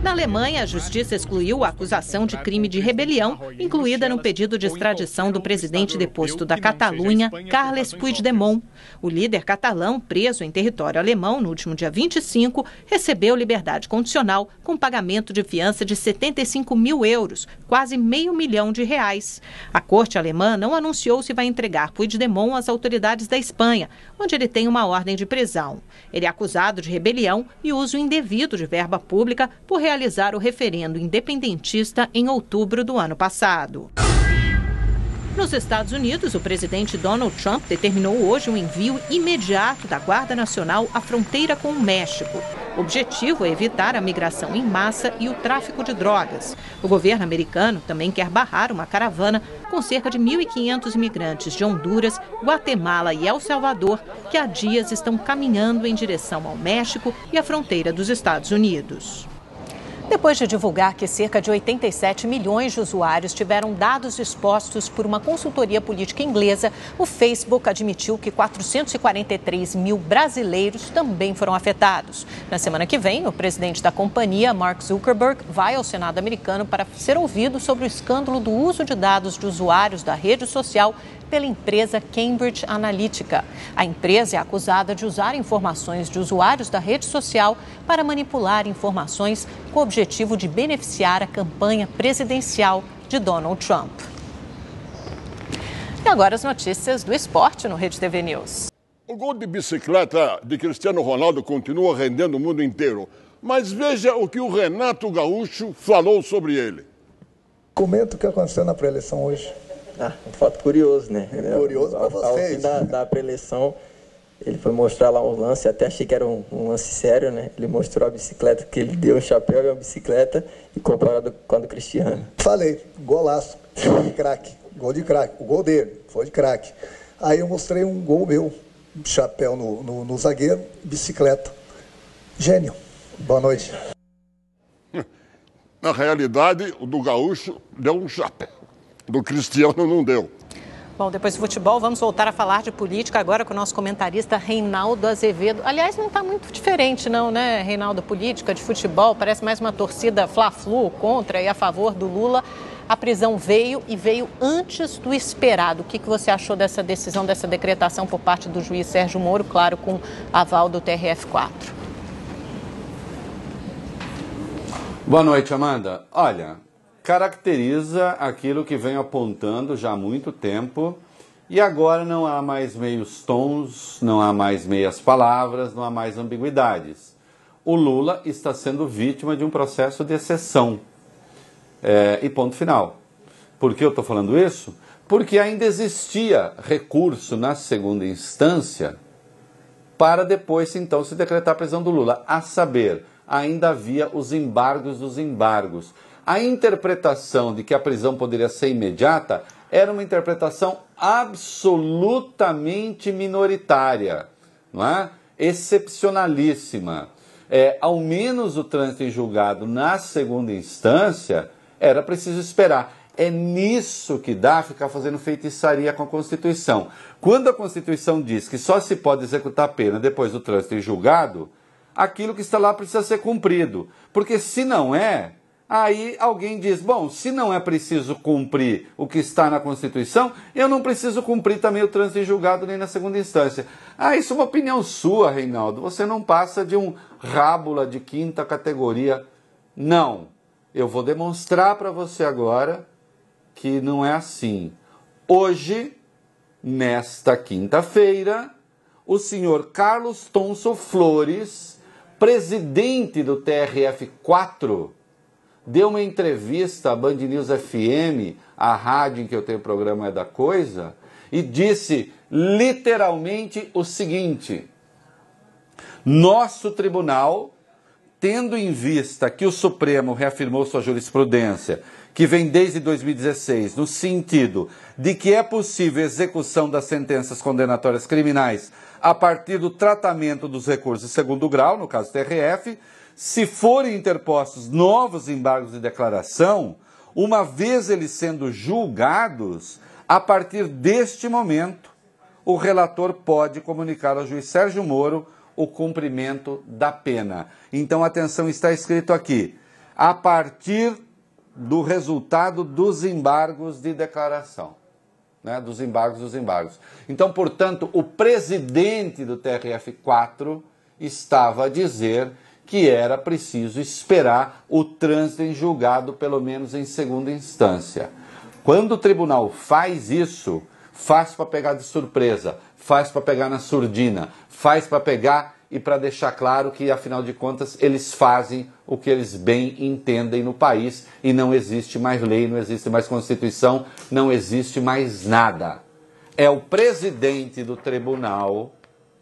Na Alemanha, a justiça excluiu a acusação de crime de rebelião, incluída no pedido de extradição do presidente deposto da Catalunha, Carles Puigdemont. O líder catalão, preso em território alemão no último dia 25, recebeu liberdade condicional com pagamento de fiança de 75 mil euros, quase R$500 mil. A corte alemã não anunciou se vai entregar Puigdemont às autoridades da Espanha, onde ele tem uma ordem de prisão. Ele é acusado de rebelião e uso indevido de verba pública por realizar o referendo independentista em outubro do ano passado. Nos Estados Unidos, o presidente Donald Trump determinou hoje um envio imediato da Guarda Nacional à fronteira com o México. O objetivo é evitar a migração em massa e o tráfico de drogas. O governo americano também quer barrar uma caravana com cerca de 1.500 imigrantes de Honduras, Guatemala e El Salvador, que há dias estão caminhando em direção ao México e à fronteira dos Estados Unidos. Depois de divulgar que cerca de 87 milhões de usuários tiveram dados expostos por uma consultoria política inglesa, o Facebook admitiu que 443 mil brasileiros também foram afetados. Na semana que vem, o presidente da companhia, Mark Zuckerberg, vai ao Senado americano para ser ouvido sobre o escândalo do uso de dados de usuários da rede social pela empresa Cambridge Analytica. A empresa é acusada de usar informações de usuários da rede social para manipular informações com o objetivo de beneficiar a campanha presidencial de Donald Trump. E agora as notícias do esporte no Rede TV News. O gol de bicicleta de Cristiano Ronaldo continua rendendo o mundo inteiro. Mas veja o que o Renato Gaúcho falou sobre ele. Comenta o que aconteceu na pré-eleição hoje. Um fato curioso, né? Curioso para vocês. Ao fim da pré-eleição, ele foi mostrar lá um lance, até achei que era um lance sério, né? Ele mostrou a bicicleta, que ele deu um chapéu e uma bicicleta e comparado com a do Cristiano. Falei, golaço, craque, gol de craque, o gol dele foi de craque. Aí eu mostrei um gol meu, chapéu no zagueiro, bicicleta. Gênio, boa noite. Na realidade, o do Gaúcho deu um chapéu. Do Cristiano não deu. Bom, depois do futebol, vamos voltar a falar de política agora com o nosso comentarista Reinaldo Azevedo. Aliás, não está muito diferente não, né, Reinaldo? Política de futebol, parece mais uma torcida fla-flu contra e a favor do Lula. A prisão veio e veio antes do esperado. O que você achou dessa decisão, dessa decretação por parte do juiz Sérgio Moro, claro, com aval do TRF4? Boa noite, Amanda. Olha, caracteriza aquilo que vem apontando já há muito tempo e agora não há mais meios tons, não há mais meias palavras, não há mais ambiguidades. O Lula está sendo vítima de um processo de exceção. E ponto final. Por que eu estou falando isso? Porque ainda existia recurso na segunda instância para depois então se decretar a prisão do Lula. A saber, ainda havia os embargos dos embargos. A interpretação de que a prisão poderia ser imediata era uma interpretação absolutamente minoritária, não é? Excepcionalíssima. Ao menos o trânsito em julgado na segunda instância era preciso esperar. É nisso que dá ficar fazendo feitiçaria com a Constituição. Quando a Constituição diz que só se pode executar a pena depois do trânsito em julgado, aquilo que está lá precisa ser cumprido. Porque se não é, aí alguém diz, bom, se não é preciso cumprir o que está na Constituição, eu não preciso cumprir também o trânsito em julgado nem na segunda instância. Isso é uma opinião sua, Reinaldo. Você não passa de um rábula de quinta categoria. Não. Eu vou demonstrar para você agora que não é assim. Hoje, nesta quinta-feira, o senhor Carlos Tonso Flores, presidente do TRF4, deu uma entrevista à Band News FM, a rádio em que eu tenho o programa É da Coisa, e disse literalmente o seguinte: nosso tribunal, tendo em vista que o Supremo reafirmou sua jurisprudência, que vem desde 2016, no sentido de que é possível execução das sentenças condenatórias criminais a partir do tratamento dos recursos de segundo grau, no caso TRF, se forem interpostos novos embargos de declaração, uma vez eles sendo julgados, a partir deste momento, o relator pode comunicar ao juiz Sérgio Moro o cumprimento da pena. Então, atenção, está escrito aqui, a partir do resultado dos embargos de declaração, né? Dos embargos. Então, portanto, o presidente do TRF4 estava a dizer que era preciso esperar o trânsito em julgado, pelo menos em segunda instância. Quando o tribunal faz isso, faz para pegar de surpresa, faz para pegar na surdina, faz para pegar e para deixar claro que, afinal de contas, eles fazem o que eles bem entendem no país e não existe mais lei, não existe mais Constituição, não existe mais nada. É o presidente do tribunal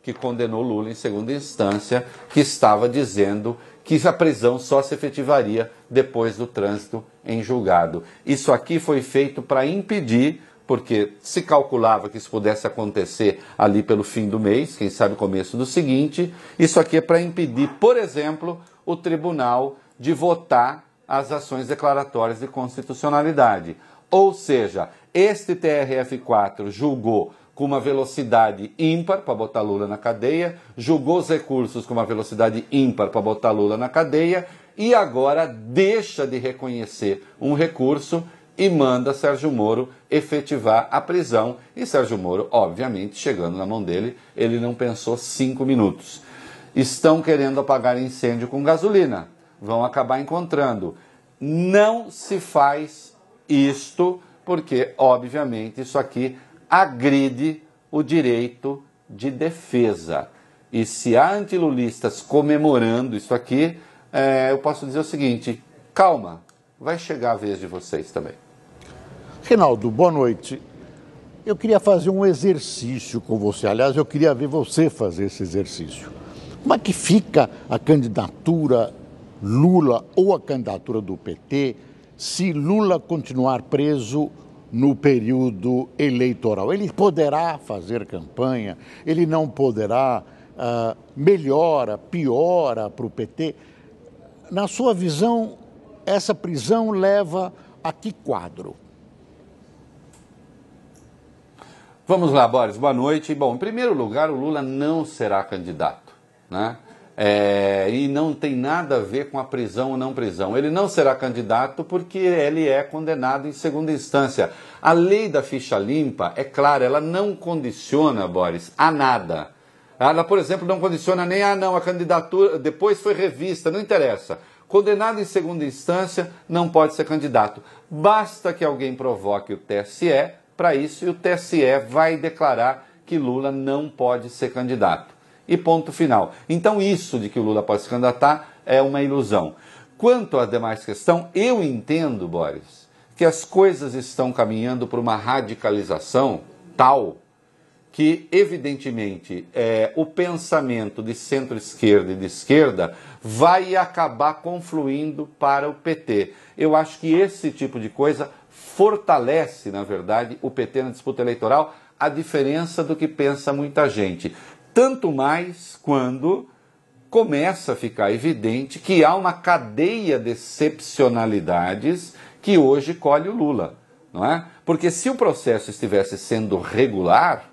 que condenou Lula em segunda instância que estava dizendo que a prisão só se efetivaria depois do trânsito em julgado. Isso aqui foi feito para impedir, porque se calculava que isso pudesse acontecer ali pelo fim do mês, quem sabe começo do seguinte. Isso aqui é para impedir, por exemplo, o tribunal de votar as ações declaratórias de constitucionalidade. Ou seja, este TRF4 julgou com uma velocidade ímpar para botar Lula na cadeia, julgou os recursos com uma velocidade ímpar para botar Lula na cadeia e agora deixa de reconhecer um recurso e manda Sérgio Moro efetivar a prisão. E Sérgio Moro, obviamente, chegando na mão dele, ele não pensou 5 minutos. Estão querendo apagar incêndio com gasolina. Vão acabar encontrando. Não se faz isto porque, obviamente, isso aqui agride o direito de defesa. E se há antilulistas comemorando isso aqui, eu posso dizer o seguinte: calma, vai chegar a vez de vocês também. Reinaldo, boa noite. Eu queria fazer um exercício com você. Aliás, eu queria ver você fazer esse exercício. Como é que fica a candidatura Lula ou a candidatura do PT se Lula continuar preso no período eleitoral? Ele poderá fazer campanha? Ele não poderá? Melhora, piora para o PT? Na sua visão, essa prisão leva a que quadro? Vamos lá, Boris, boa noite. Bom, em primeiro lugar, o Lula não será candidato, né? E não tem nada a ver com a prisão ou não prisão. Ele não será candidato porque ele é condenado em segunda instância. A lei da ficha limpa, é clara, ela não condiciona, Boris, a nada. Ela, por exemplo, não condiciona nem a candidatura, depois foi revista, não interessa. Condenado em segunda instância, não pode ser candidato. Basta que alguém provoque o TSE para isso e o TSE vai declarar que Lula não pode ser candidato. E ponto final. Então isso de que o Lula pode se candidatar é uma ilusão. Quanto à demais questão, eu entendo, Boris, que as coisas estão caminhando para uma radicalização tal que, evidentemente, o pensamento de centro-esquerda e de esquerda vai acabar confluindo para o PT. Eu acho que esse tipo de coisa fortalece, na verdade, o PT na disputa eleitoral, a diferença do que pensa muita gente. Tanto mais quando começa a ficar evidente que há uma cadeia de excepcionalidades que hoje colhe o Lula, não é? Porque se o processo estivesse sendo regular,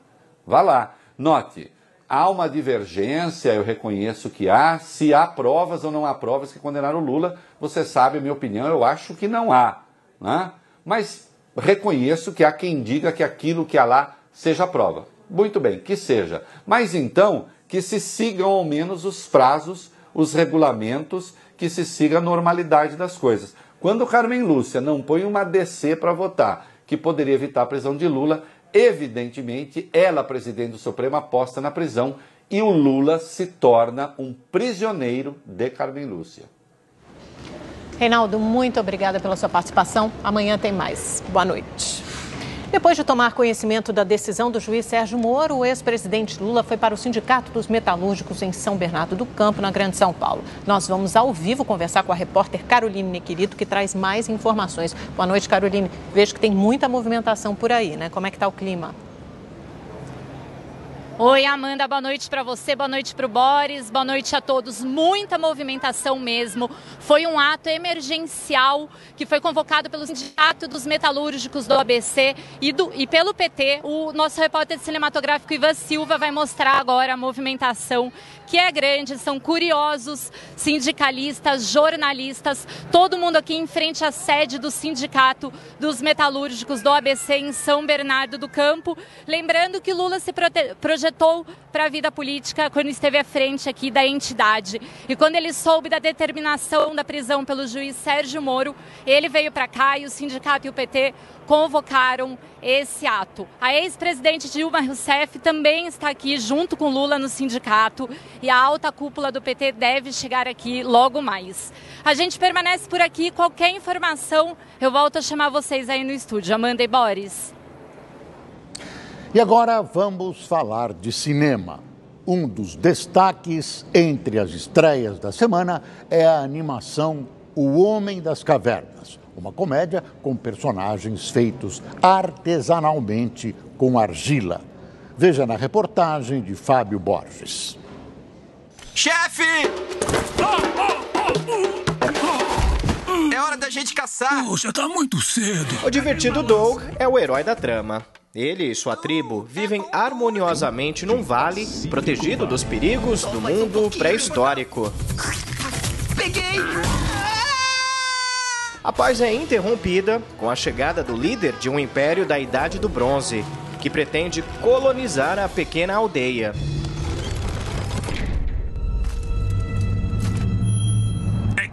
vá lá, note, há uma divergência, eu reconheço que há, se há provas ou não há provas que condenaram o Lula, você sabe a minha opinião, eu acho que não há, né? Mas reconheço que há quem diga que aquilo que há lá seja prova. Muito bem, que seja. Mas então, que se sigam ao menos os prazos, os regulamentos, que se siga a normalidade das coisas. Quando Carmen Lúcia não põe uma DC para votar, que poderia evitar a prisão de Lula, evidentemente, ela, presidente do Supremo, aposta na prisão e o Lula se torna um prisioneiro de Carmen Lúcia. Reinaldo, muito obrigada pela sua participação. Amanhã tem mais. Boa noite. Depois de tomar conhecimento da decisão do juiz Sérgio Moro, o ex-presidente Lula foi para o Sindicato dos Metalúrgicos em São Bernardo do Campo, na Grande São Paulo. Nós vamos ao vivo conversar com a repórter Caroline Nequirito, que traz mais informações. Boa noite, Caroline. Vejo que tem muita movimentação por aí, né? Como é que está o clima? Oi, Amanda, boa noite para você, boa noite para o Boris, boa noite a todos. Muita movimentação mesmo. Foi um ato emergencial que foi convocado pelo Sindicato dos Metalúrgicos do ABC e pelo PT. O nosso repórter cinematográfico Ivan Silva vai mostrar agora a movimentação, que é grande. São curiosos, sindicalistas, jornalistas, todo mundo aqui em frente à sede do Sindicato dos Metalúrgicos do ABC em São Bernardo do Campo. Lembrando que Lula se projetou para a vida política quando esteve à frente aqui da entidade. E quando ele soube da determinação da prisão pelo juiz Sérgio Moro, ele veio para cá e o sindicato e o PT convocaram esse ato. A ex-presidente Dilma Rousseff também está aqui junto com Lula no sindicato e a alta cúpula do PT deve chegar aqui logo mais. A gente permanece por aqui. Qualquer informação, eu volto a chamar vocês aí no estúdio. Amanda e Boris. E agora vamos falar de cinema. Um dos destaques entre as estreias da semana é a animação O Homem das Cavernas, uma comédia com personagens feitos artesanalmente com argila. Veja na reportagem de Fábio Borges. Chefe! É hora da gente caçar! Poxa, tá muito cedo. O divertido Doug é o herói da trama. Ele e sua tribo vivem harmoniosamente num vale, protegido dos perigos do mundo pré-histórico. Peguei! A paz é interrompida com a chegada do líder de um império da Idade do Bronze, que pretende colonizar a pequena aldeia.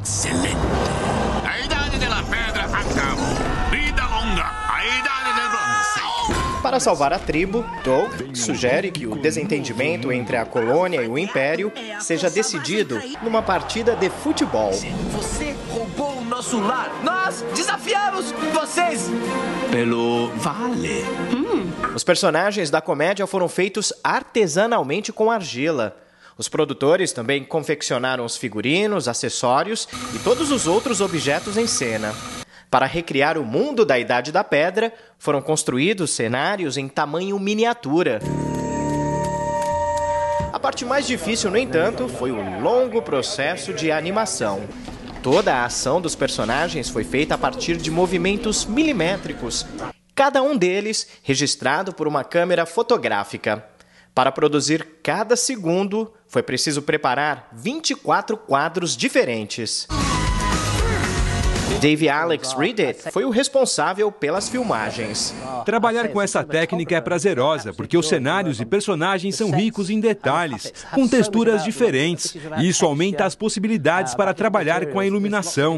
Excelente! A Idade da Pedra acabou. Vida longa, a Idade do Bronze. Para salvar a tribo, Doug sugere que o desentendimento entre a colônia e o império seja decidido numa partida de futebol. Você roubou o nosso lar. Nós desafiamos vocês pelo vale. Os personagens da comédia foram feitos artesanalmente com argila. Os produtores também confeccionaram os figurinos, acessórios e todos os outros objetos em cena. Para recriar o mundo da Idade da Pedra, foram construídos cenários em tamanho miniatura. A parte mais difícil, no entanto, foi o longo processo de animação. Toda a ação dos personagens foi feita a partir de movimentos milimétricos, cada um deles registrado por uma câmera fotográfica. Para produzir cada segundo, foi preciso preparar 24 quadros diferentes. Dave Alex Reddit foi o responsável pelas filmagens. Trabalhar com essa técnica é prazerosa, porque os cenários e personagens são ricos em detalhes, com texturas diferentes, e isso aumenta as possibilidades para trabalhar com a iluminação.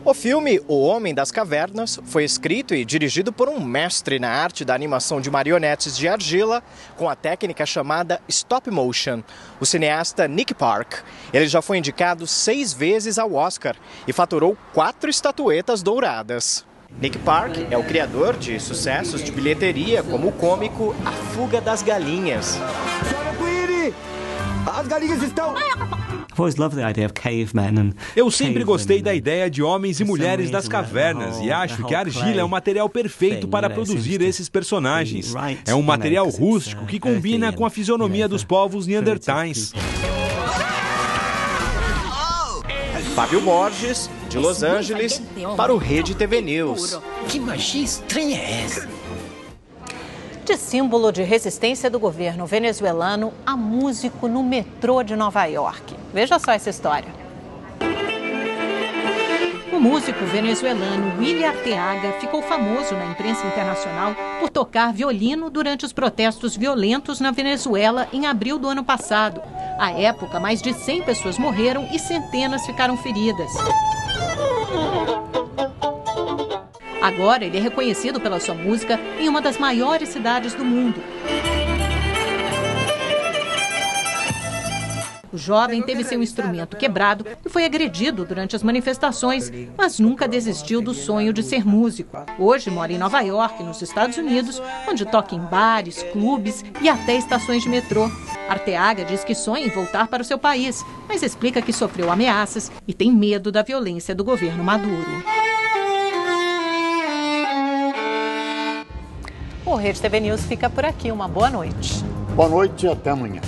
O filme O Homem das Cavernas foi escrito e dirigido por um mestre na arte da animação de marionetes de argila com a técnica chamada stop motion, o cineasta Nick Park. Ele já foi indicado 6 vezes ao Oscar e faturou 4 estatuetas douradas. Nick Park é o criador de sucessos de bilheteria como o cômico A Fuga das Galinhas. As galinhas estão... Eu sempre gostei da ideia de homens e mulheres das cavernas e acho que a argila é um material perfeito para produzir esses personagens. É um material rústico que combina com a fisionomia dos povos neandertais. Fábio Borges, de Los Angeles, para o Rede TV News. Que magia estranha é essa? De símbolo de resistência do governo venezuelano a músico no metrô de Nova York. Veja só essa história. O músico venezuelano Willy Arteaga ficou famoso na imprensa internacional por tocar violino durante os protestos violentos na Venezuela em abril do ano passado. À época, mais de 100 pessoas morreram e centenas ficaram feridas. Agora, ele é reconhecido pela sua música em uma das maiores cidades do mundo. O jovem teve seu instrumento quebrado e foi agredido durante as manifestações, mas nunca desistiu do sonho de ser músico. Hoje mora em Nova York, nos Estados Unidos, onde toca em bares, clubes e até estações de metrô. Arteaga diz que sonha em voltar para o seu país, mas explica que sofreu ameaças e tem medo da violência do governo Maduro. O Rede TV News fica por aqui. Uma boa noite. Boa noite e até amanhã.